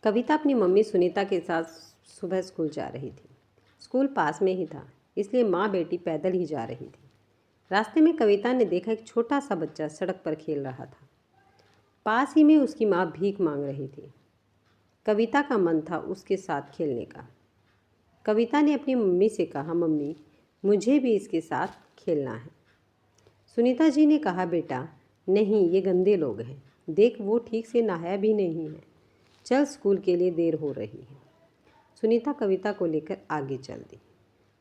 कविता अपनी मम्मी सुनीता के साथ सुबह स्कूल जा रही थी। स्कूल पास में ही था, इसलिए माँ बेटी पैदल ही जा रही थी। रास्ते में कविता ने देखा एक छोटा सा बच्चा सड़क पर खेल रहा था। पास ही में उसकी माँ भीख मांग रही थी। कविता का मन था उसके साथ खेलने का। कविता ने अपनी मम्मी से कहा, मम्मी मुझे भी इसके साथ खेलना है। सुनीता जी ने कहा, बेटा नहीं, ये गंदे लोग हैं। देख, वो ठीक से नहाया भी नहीं है। चल, स्कूल के लिए देर हो रही है। सुनीता कविता को लेकर आगे चल दी।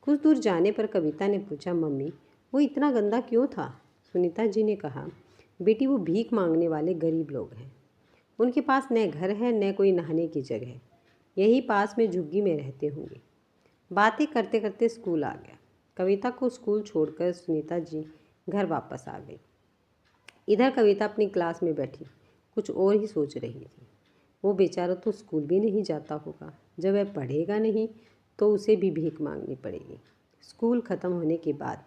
कुछ दूर जाने पर कविता ने पूछा, मम्मी वो इतना गंदा क्यों था? सुनीता जी ने कहा, बेटी वो भीख मांगने वाले गरीब लोग हैं। उनके पास न घर है न कोई नहाने की जगह। यही पास में झुग्गी में रहते होंगे। बातें करते करते स्कूल आ गया। कविता को स्कूल छोड़कर सुनीता जी घर वापस आ गई। इधर कविता अपनी क्लास में बैठी कुछ और ही सोच रही थी। वो बेचारा तो स्कूल भी नहीं जाता होगा। जब वह पढ़ेगा नहीं तो उसे भी भीख मांगनी पड़ेगी। स्कूल ख़त्म होने के बाद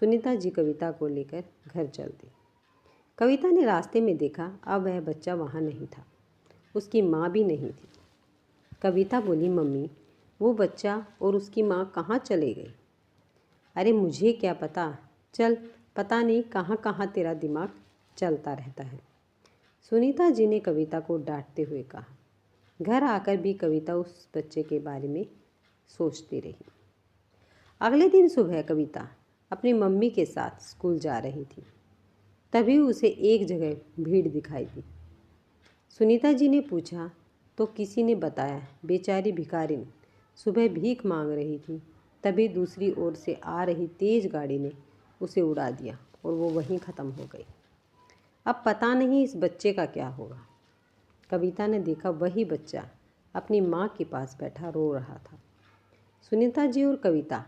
सुनीता जी कविता को लेकर घर चल दी। कविता ने रास्ते में देखा, अब वह बच्चा वहाँ नहीं था। उसकी माँ भी नहीं थी। कविता बोली, मम्मी वो बच्चा और उसकी माँ कहाँ चले गए? अरे मुझे क्या पता। चल, पता नहीं कहाँ कहाँ तेरा दिमाग चलता रहता है। सुनीता जी ने कविता को डांटते हुए कहा। घर आकर भी कविता उस बच्चे के बारे में सोचती रही। अगले दिन सुबह कविता अपनी मम्मी के साथ स्कूल जा रही थी। तभी उसे एक जगह भीड़ दिखाई दी। सुनीता जी ने पूछा तो किसी ने बताया, बेचारी भिखारिन सुबह भीख मांग रही थी। तभी दूसरी ओर से आ रही तेज गाड़ी ने उसे उड़ा दिया और वो वहीं ख़त्म हो गई। अब पता नहीं इस बच्चे का क्या होगा। कविता ने देखा वही बच्चा अपनी माँ के पास बैठा रो रहा था। सुनीता जी और कविता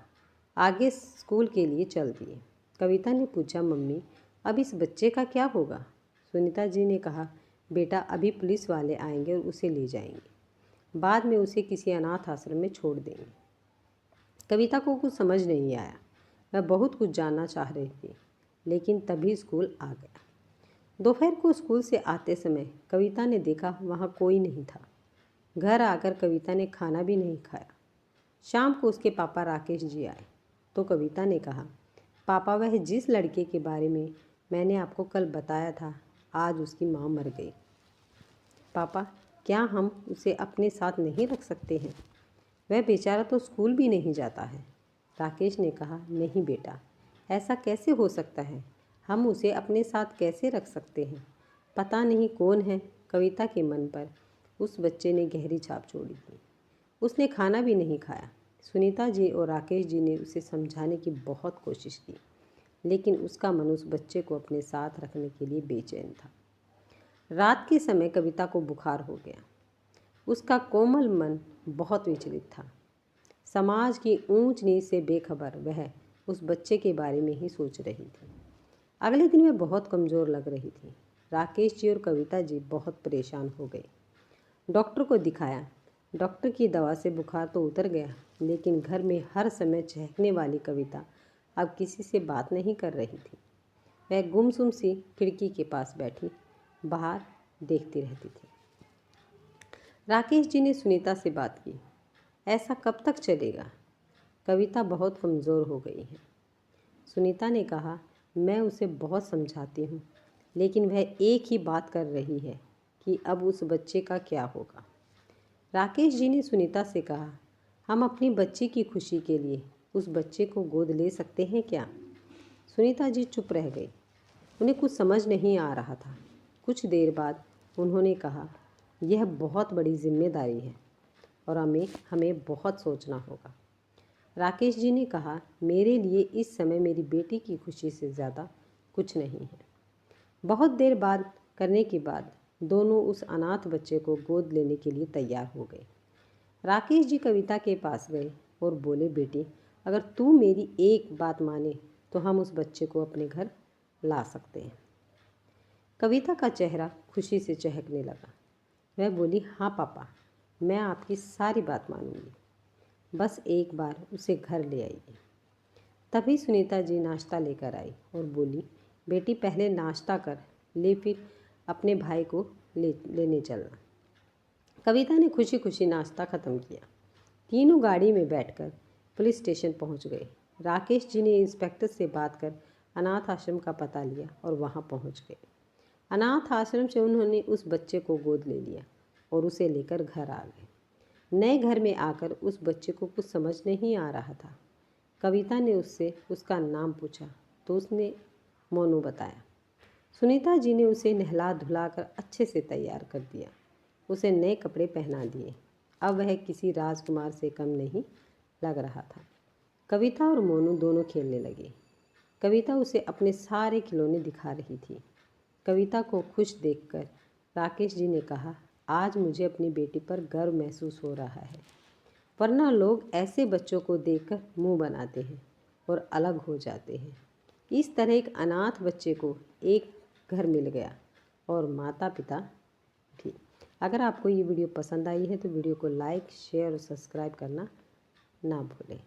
आगे स्कूल के लिए चल दिए। कविता ने पूछा, मम्मी अब इस बच्चे का क्या होगा? सुनीता जी ने कहा, बेटा अभी पुलिस वाले आएंगे और उसे ले जाएंगे। बाद में उसे किसी अनाथ आश्रम में छोड़ देंगे। कविता को कुछ समझ नहीं आया। वह बहुत कुछ जानना चाह रही थी, लेकिन तभी स्कूल आ गया। दोपहर को स्कूल से आते समय कविता ने देखा वहाँ कोई नहीं था। घर आकर कविता ने खाना भी नहीं खाया। शाम को उसके पापा राकेश जी आए तो कविता ने कहा, पापा वह जिस लड़के के बारे में मैंने आपको कल बताया था, आज उसकी माँ मर गई। पापा, क्या हम उसे अपने साथ नहीं रख सकते हैं? वह बेचारा तो स्कूल भी नहीं जाता है। राकेश ने कहा, नहीं बेटा, ऐसा कैसे हो सकता है? हम उसे अपने साथ कैसे रख सकते हैं? पता नहीं कौन है। कविता के मन पर उस बच्चे ने गहरी छाप छोड़ी थी। उसने खाना भी नहीं खाया। सुनीता जी और राकेश जी ने उसे समझाने की बहुत कोशिश की, लेकिन उसका मन उस बच्चे को अपने साथ रखने के लिए बेचैन था। रात के समय कविता को बुखार हो गया। उसका कोमल मन बहुत विचलित था। समाज की ऊंच नीच से बेखबर वह उस बच्चे के बारे में ही सोच रही थी। अगले दिन वह बहुत कमज़ोर लग रही थी। राकेश जी और कविता जी बहुत परेशान हो गए। डॉक्टर को दिखाया। डॉक्टर की दवा से बुखार तो उतर गया, लेकिन घर में हर समय चहकने वाली कविता अब किसी से बात नहीं कर रही थी। वह गुमसुम सी खिड़की के पास बैठी बाहर देखती रहती थी। राकेश जी ने सुनीता से बात की। ऐसा कब तक चलेगा? कविता बहुत कमज़ोर हो गई है। सुनीता ने कहा, मैं उसे बहुत समझाती हूँ, लेकिन वह एक ही बात कर रही है कि अब उस बच्चे का क्या होगा। राकेश जी ने सुनीता से कहा, हम अपनी बच्ची की खुशी के लिए उस बच्चे को गोद ले सकते हैं क्या? सुनीता जी चुप रह गई। उन्हें कुछ समझ नहीं आ रहा था। कुछ देर बाद उन्होंने कहा, यह बहुत बड़ी जिम्मेदारी है और हमें हमें बहुत सोचना होगा। राकेश जी ने कहा, मेरे लिए इस समय मेरी बेटी की खुशी से ज़्यादा कुछ नहीं है। बहुत देर बात करने के बाद दोनों उस अनाथ बच्चे को गोद लेने के लिए तैयार हो गए। राकेश जी कविता के पास गए और बोले, बेटी अगर तू मेरी एक बात माने तो हम उस बच्चे को अपने घर ला सकते हैं। कविता का चेहरा खुशी से चहकने लगा। वह बोली, हाँ पापा, मैं आपकी सारी बात मानूंगी। बस एक बार उसे घर ले आइए। तभी सुनीता जी नाश्ता लेकर आई और बोली, बेटी पहले नाश्ता कर ले, फिर अपने भाई को लेने चलना। कविता ने खुशी खुशी नाश्ता ख़त्म किया। तीनों गाड़ी में बैठकर पुलिस स्टेशन पहुंच गए। राकेश जी ने इंस्पेक्टर से बात कर अनाथ आश्रम का पता लिया और वहां पहुंच गए। अनाथ आश्रम से उन्होंने उस बच्चे को गोद ले लिया और उसे लेकर घर आ गए। नए घर में आकर उस बच्चे को कुछ समझ नहीं आ रहा था। कविता ने उससे उसका नाम पूछा तो उसने मोनू बताया। सुनीता जी ने उसे नहला धुलाकर अच्छे से तैयार कर दिया, उसे नए कपड़े पहना दिए। अब वह किसी राजकुमार से कम नहीं लग रहा था। कविता और मोनू दोनों खेलने लगे। कविता उसे अपने सारे खिलौने दिखा रही थी। कविता को खुश देखकर राकेश जी ने कहा, आज मुझे अपनी बेटी पर गर्व महसूस हो रहा है, वरना लोग ऐसे बच्चों को देखकर मुंह बनाते हैं और अलग हो जाते हैं। इस तरह एक अनाथ बच्चे को एक घर मिल गया और माता पिता भी। अगर आपको ये वीडियो पसंद आई है तो वीडियो को लाइक, शेयर और सब्सक्राइब करना ना भूलें।